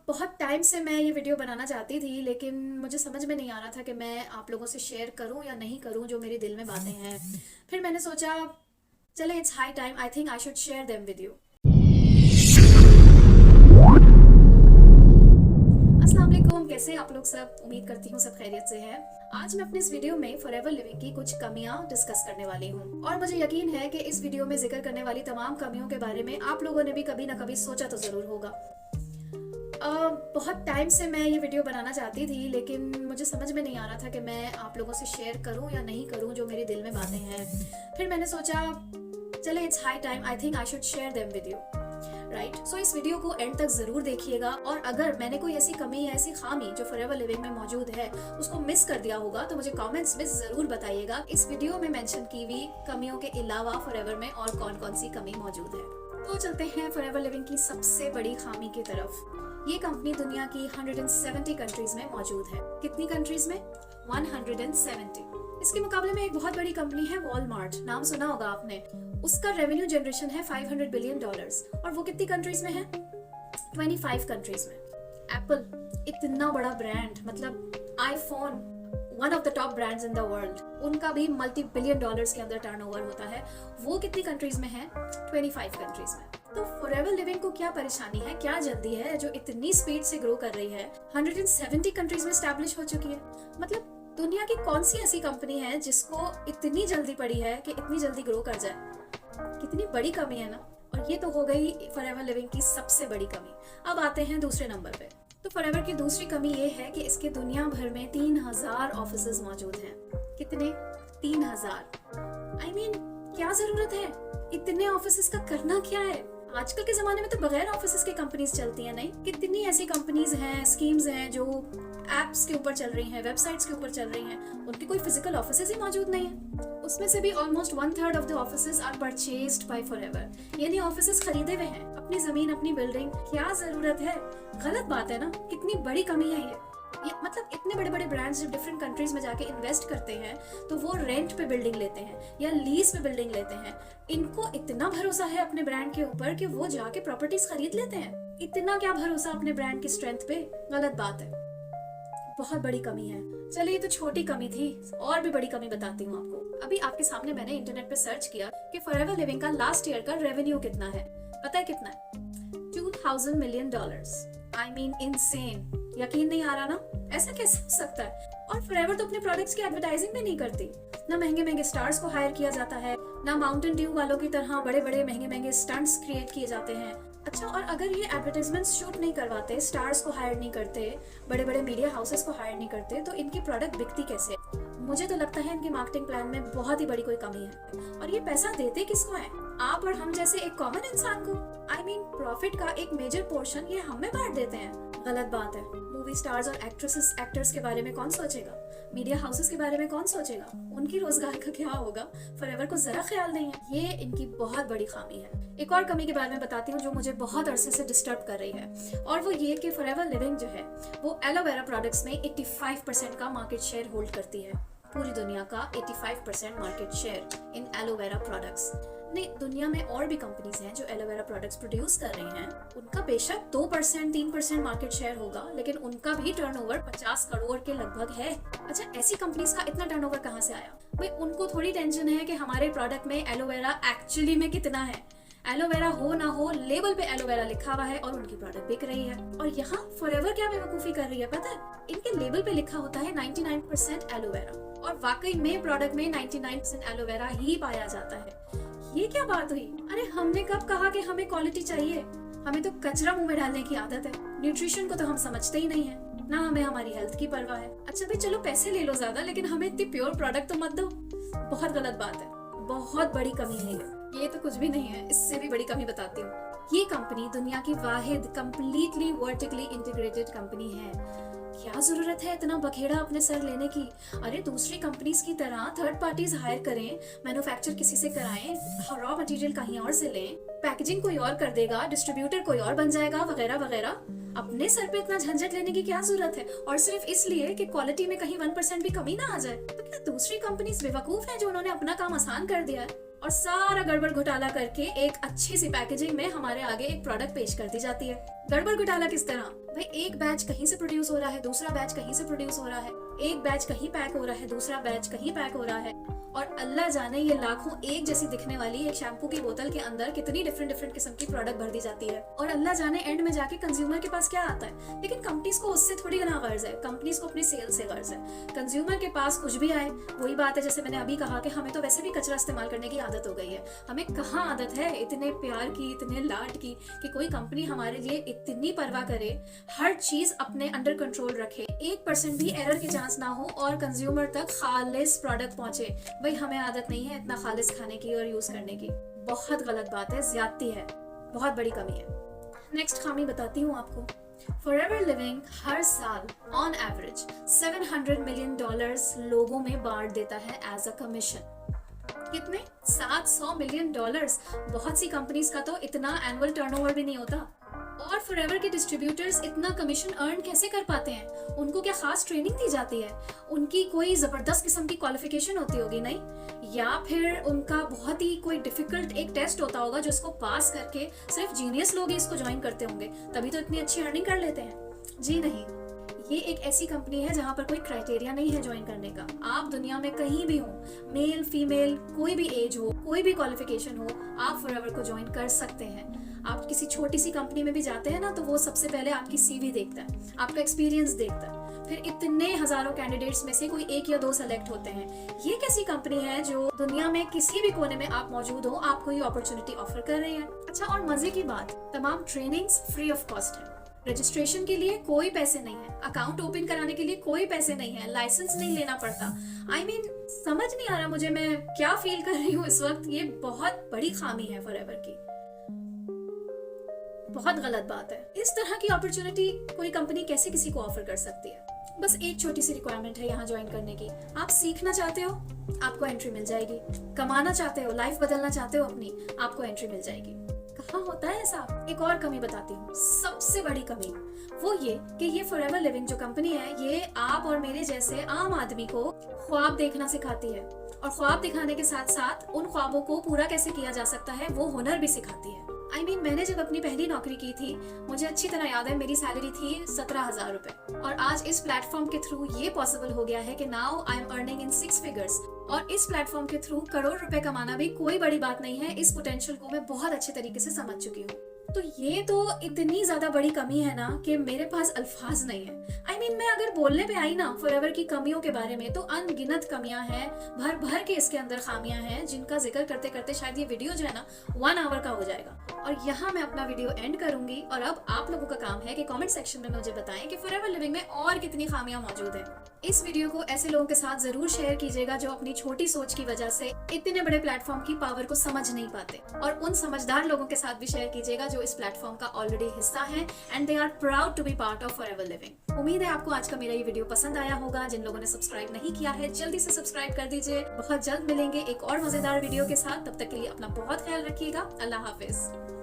बहुत टाइम से मैं ये वीडियो बनाना चाहती थी, लेकिन मुझे समझ में नहीं आ रहा था कि मैं आप लोगों से शेयर करूं या नहीं करूं जो मेरे दिल में बातें हैं। फिर मैंने सोचा चले it's high time, I think I should share them with you. अस्सलाम वालेकुम, कैसे हैं आप लोग सब? उम्मीद करती हूँ सब खैरियत से हैं। आज मैं अपने इस वीडियो में फॉरएवर लिविंग की कुछ कमियां डिस्कस करने वाली हूँ और मुझे यकीन है कि इस वीडियो में जिक्र करने वाली तमाम कमियों के बारे में आप लोगों ने भी कभी ना कभी सोचा तो जरूर होगा। बहुत टाइम से मैं ये वीडियो बनाना चाहती थी, लेकिन मुझे समझ में नहीं आ रहा था कि मैं आप लोगों से शेयर करूं या नहीं करूं जो मेरे दिल में बातें हैं। फिर मैंने सोचा चले it's high time, I think I should share them with you. Right, so इस वीडियो को एंड तक जरूर देखिएगा और अगर मैंने कोई ऐसी कमी या ऐसी खामी जो फॉरएवर लिविंग में मौजूद है उसको मिस कर दिया होगा तो मुझे कमेंट्स में जरूर बताइएगा। इस वीडियो में मेंशन की हुई कमियों के अलावा फॉरएवर में और कौन कौन सी कमी मौजूद है। तो चलते हैं फॉरएवर लिविंग की सबसे बड़ी खामी की तरफ। ये कंपनी दुनिया की 170 कंट्रीज में मौजूद है। कितनी कंट्रीज में? 170। इसके मुकाबले में एक बहुत बड़ी कंपनी है वॉलमार्ट, नाम सुना होगा आपने। उसका रेवेन्यू जनरेशन है $500 बिलियन और वो कितनी कंट्रीज में है? 25 कंट्रीज में। एप्पल, इतना बड़ा ब्रांड, मतलब iPhone, one of the top brands in the world, उनका भी मल्टी बिलियन डॉलर्स के अंदर टर्नओवर होता है। वो कितनी कंट्रीज में है? 25 कंट्रीज में। तो फॉरएवर लिविंग को क्या परेशानी है, क्या जल्दी है जो इतनी स्पीड से ग्रो कर रही है? 170 कंट्रीज में एस्टैब्लिश हो चुकी है। मतलब दुनिया की कौन सी ऐसी कंपनी है जिसको इतनी जल्दी पड़ी है कि इतनी जल्दी ग्रो कर जाए? कितनी बड़ी कमी है ना। और ये तो हो गई फॉरएवर लिविंग की सबसे बड़ी कमी। अब आते हैं दूसरे नंबर पे। तो फॉरएवर की दूसरी कमी ये है कि इसके दुनिया भर में 3000 ऑफिसेज मौजूद हैं। कितने? 3000। आई मीन क्या जरूरत है इतने ऑफिसेज का? करना क्या है? आजकल के जमाने में तो बगैर ऑफिसेज के कंपनीज चलती हैं, नहीं? कितनी ऐसी कंपनीज हैं, स्कीम्स हैं जो एप्स के ऊपर चल रही हैं, वेबसाइट्स के ऊपर चल रही हैं, उनके कोई फिजिकल ऑफिसेज ही मौजूद नहीं है। उसमें से भी almost 1/3 of the offices are purchased by Forever, यानी ऑफिसेज खरीदे हुए हैं। अपनी जमीन, अपनी बिल्डिंग, क्या जरूरत है? गलत बात है ना। कितनी बड़ी कमी है ये मतलब इतने बड़े बड़े ब्रांड्स जब डिफरेंट कंट्रीज में जाके इन्वेस्ट करते हैं तो वो रेंट पे बिल्डिंग लेते हैं या लीज पे बिल्डिंग लेते हैं। इनको इतना भरोसा है अपने ब्रांड के ऊपर कि वो जाके प्रॉपर्टीज खरीद लेते हैं। इतना क्या भरोसा अपने ब्रांड की स्ट्रेंथ पे? गलत बात है, बहुत बड़ी कमी है। चलिए, ये तो छोटी कमी थी, और भी बड़ी कमी बताती हूँ आपको। अभी आपके सामने मैंने इंटरनेट पे सर्च किया कि फॉरएवर लिविंग का लास्ट ईयर का रेवेन्यू कितना है। पता है कितना है? $2000 मिलियन। I mean insane. यकीन नहीं आ रहा ना? ऐसा कैसे हो सकता है? और फॉरएवर तो अपने प्रोडक्ट्स की एडवर्टाइजिंग भी नहीं करती। ना महंगे महंगे स्टार्स को हायर किया जाता है, ना माउंटेन ड्यू वालों की तरह बड़े बड़े महंगे महंगे स्टंट्स क्रिएट किए जाते हैं। अच्छा, और अगर ये एडवर्टाइजमेंट्स शूट नहीं करवाते, स्टार्स को हायर नहीं करते, बड़े बड़े मीडिया हाउसेस को हायर नहीं करते, तो इनकी प्रोडक्ट बिकती कैसे? मुझे तो लगता है इनके मार्केटिंग प्लान में बहुत ही बड़ी कोई कमी है। और ये पैसा देते किसको है? आप और हम जैसे एक कॉमन इंसान को। आई मीन प्रॉफिट का एक मेजर पोर्शन ये हमें बांट देते हैं। गलत बात है। मूवी स्टार्स और एक्ट्रेसेस, एक्टर्स के बारे में कौन सोचेगा? मीडिया हाउसेस के बारे में कौन सोचेगा? उनकी रोजगार का क्या होगा? फॉरएवर को जरा ख्याल नहीं है। ये इनकी बहुत बड़ी खामी है। एक और कमी के बारे में बताती हूँ जो मुझे बहुत अरसे से डिस्टर्ब कर रही है, और वो ये कि फॉरएवर लिविंग जो है वो एलोवेरा प्रोडक्ट्स में 85% का मार्केट शेयर होल्ड करती है। पूरी दुनिया का 85% market share in aloe vera products. नहीं, दुनिया में और भी कंपनीज हैं जो एलोवेरा प्रोडक्ट्स प्रोड्यूस कर रही हैं। उनका बेशक 2% 3% मार्केट शेयर होगा, लेकिन उनका भी टर्नओवर 50 करोड़ के लगभग है। अच्छा, ऐसी कंपनीज का इतना टर्नओवर कहाँ से आया? भाई उनको थोड़ी टेंशन है कि हमारे प्रोडक्ट में एलोवेरा एक्चुअली में कितना है। एलोवेरा हो ना हो, लेबल पे एलोवेरा लिखा हुआ है और उनकी प्रोडक्ट बिक रही है। और यहाँ फॉरएवर क्या बेवकूफी कर रही है पता है? इनके लेबल पे लिखा होता है 99% एलोवेरा, और वाकई में प्रोडक्ट में 99% एलोवेरा ही पाया जाता है। ये क्या बात हुई? अरे हमने कब कहा कि हमें क्वालिटी चाहिए? हमें तो कचरा मुंह में डालने की आदत है। न्यूट्रिशन को तो हम समझते ही नहीं है, ना हमें हमारी हेल्थ की परवाह है। अच्छा भाई चलो पैसे ले लो ज्यादा, लेकिन हमें इतनी प्योर प्रोडक्ट तो मत दो। बहुत गलत बात है, बहुत बड़ी कमी है ये तो कुछ भी नहीं है, इससे भी बड़ी कमी बताती हूँ। ये कंपनी दुनिया की वाहिद कंप्लीटली वर्टिकली इंटीग्रेटेड कंपनी है। क्या जरूरत है इतना बखेड़ा अपने सर लेने की? अरे दूसरी कंपनीज की तरह थर्ड पार्टीज हायर करें, मैन्युफैक्चर किसी से कराएं, रॉ मटेरियल कहीं और से लें, पैकेजिंग कोई और कर देगा, डिस्ट्रीब्यूटर कोई और बन जाएगा, वगैरह वगैरह। अपने सर पे इतना झंझट लेने की क्या जरूरत है? और सिर्फ इसलिए कि क्वालिटी में कहीं 1% भी कमी ना आ जाए। तो क्या दूसरी कंपनीज बेवकूफ है जो उन्होंने अपना काम आसान कर दिया है? और सारा गड़बड़ घोटाला करके एक अच्छी सी पैकेजिंग में हमारे आगे एक प्रोडक्ट पेश कर दी जाती है। गड़बड़ घोटाला किस तरह? भाई एक बैच कहीं से प्रोड्यूस हो रहा है, दूसरा बैच कहीं से प्रोड्यूस हो रहा है, एक बैच कहीं पैक हो रहा है, दूसरा बैच कहीं पैक हो रहा है, और अल्लाह जाने ये लाखों एक जैसी दिखने वाली एक शैम्पू की बोतल के अंदर कितनी डिफरेंट किस्म की प्रोडक्ट भर दी जाती है, और अल्लाह जाने एंड में जाके कंज्यूमर के पास क्या आता है। लेकिन कंपनीज को उससे थोड़ी ना गर्ज है, कंपनीज को अपनी सेल से गर्ज है। कंज्यूमर के पास कुछ भी आए, वही बात है जैसे मैंने अभी कहा कि हमें तो वैसे भी कचरा इस्तेमाल करने की आदत हो गई है। हमें कहाँ आदत है इतने प्यार की, इतने लाड की, कि कोई कंपनी हमारे लिए इतनी परवाह करे, हर चीज अपने अंडर कंट्रोल रखे, 1% भी एरर की चांस ना हो और कंज्यूमर तक खालिस प्रोडक्ट पहुंचे। भाई हमें आदत नहीं है इतना खालिस खाने की और यूज करने की। बहुत गलत बात है, ज्यादती है, बहुत बड़ी कमी है। नेक्स्ट खामी बताती हूँ आपको। फॉरएवर लिविंग हर साल ऑन एवरेज $700 मिलियन लोगों में बांट देता है एज अ कमीशन। कितने? $700 मिलियन। बहुत सी कंपनीज का तो इतना एनुअल टर्नओवर भी नहीं होता। और फॉरएवर के डिस्ट्रीब्यूटर्स इतना कमीशन अर्न कैसे कर पाते हैं? उनको क्या खास ट्रेनिंग दी जाती है? उनकी कोई जबरदस्त किस्म की क्वालिफिकेशन होती होगी? नहीं, या फिर उनका बहुत ही कोई डिफिकल्ट एक टेस्ट होता होगा जिसको पास करके सिर्फ जीनियस लोग ही इसको ज्वाइन करते होंगे, तभी तो इतनी अच्छी अर्निंग कर लेते हैं। जी नहीं, ये एक ऐसी कंपनी है जहाँ पर कोई क्राइटेरिया नहीं है ज्वाइन करने का। आप दुनिया में कहीं भी हो, मेल फीमेल, कोई भी एज हो, कोई भी क्वालिफिकेशन हो, आप फॉरएवर को ज्वाइन कर सकते हैं। आप किसी छोटी सी कंपनी में भी जाते हैं ना, तो वो सबसे पहले आपकी सीवी देखता है, आपका एक्सपीरियंस देखता है, फिर इतने हजारों कैंडिडेट्स में से कोई 1 या 2 सेलेक्ट होते हैं। ये कैसी कंपनी है जो दुनिया में किसी भी कोने में आप मौजूद हो, आपको ये अपॉर्चुनिटी ऑफर कर रही है। अच्छा, और मजे की बात, तमाम ट्रेनिंग्स फ्री ऑफ कॉस्ट है। रजिस्ट्रेशन के लिए कोई पैसे नहीं है, अकाउंट ओपन कराने के लिए कोई पैसे नहीं है, लाइसेंस नहीं लेना पड़ता। I mean, समझ नहीं आ रहा मुझे मैं क्या फील कर रही हूँ इस वक्त। ये बहुत बड़ी खामी है फॉरएवर की, बहुत गलत बात है। इस तरह की अपॉर्चुनिटी कोई कंपनी कैसे किसी को ऑफर कर सकती है? बस एक छोटी सी रिक्वायरमेंट है यहाँ ज्वाइन करने की। आप सीखना चाहते हो, आपको एंट्री मिल जाएगी। कमाना चाहते हो, लाइफ बदलना चाहते हो अपनी, आपको एंट्री मिल जाएगी। कहाँ होता है ऐसा? एक और कमी बताती हूँ, सबसे बड़ी कमी वो ये कि ये फॉरएवर लिविंग जो कंपनी है, ये आप और मेरे जैसे आम आदमी को ख्वाब देखना सिखाती है, और ख्वाब दिखाने के साथ साथ उन ख्वाबों को पूरा कैसे किया जा सकता है वो हुनर भी सिखाती है। I mean, मैंने जब अपनी पहली नौकरी की थी, मुझे अच्छी तरह याद है, मेरी सैलरी थी 17,000 रुपए, और आज इस प्लेटफॉर्म के थ्रू ये पॉसिबल हो गया है कि now I am earning in 6 figures. और इस प्लेटफॉर्म के थ्रू करोड़ रुपए कमाना भी कोई बड़ी बात नहीं है। इस पोटेंशियल को मैं बहुत अच्छे तरीके से समझ चुकी हूँ। तो ये तो इतनी ज्यादा बड़ी कमी है ना कि मेरे पास अल्फाज नहीं है। I mean, मैं अगर बोलने पे आई ना फॉरएवर की कमियों के बारे में, तो अनगिनत कमियां हैं, भर भर के इसके अंदर खामियां हैं, जिनका जिक्र करते करते शायद ये वीडियो जो है ना 1 आवर का हो जाएगा। और यहाँ मैं अपना वीडियो एंड करूंगी, और अब आप लोगों का काम है कि कमेंट सेक्शन में मुझे बताएं कि फॉरएवर लिविंग में और कितनी खामियां मौजूद हैं। इस वीडियो को ऐसे लोगों के साथ जरूर शेयर कीजिएगा जो अपनी छोटी सोच की वजह से इतने बड़े प्लेटफॉर्म की पावर को समझ नहीं पाते, और उन समझदार लोगों के साथ भी शेयर कीजिएगा जो इस प्लेटफॉर्म का ऑलरेडी हिस्सा है and they are proud to be part of Forever Living. उम्मीद है आपको आज का मेरा ये वीडियो पसंद आया होगा। जिन लोगों ने सब्सक्राइब नहीं किया है, जल्दी से सब्सक्राइब कर दीजिए। बहुत जल्द मिलेंगे एक और मजेदार वीडियो के साथ, तब तक के लिए अपना बहुत ख्याल रखिएगा। अल्लाह हाफिज।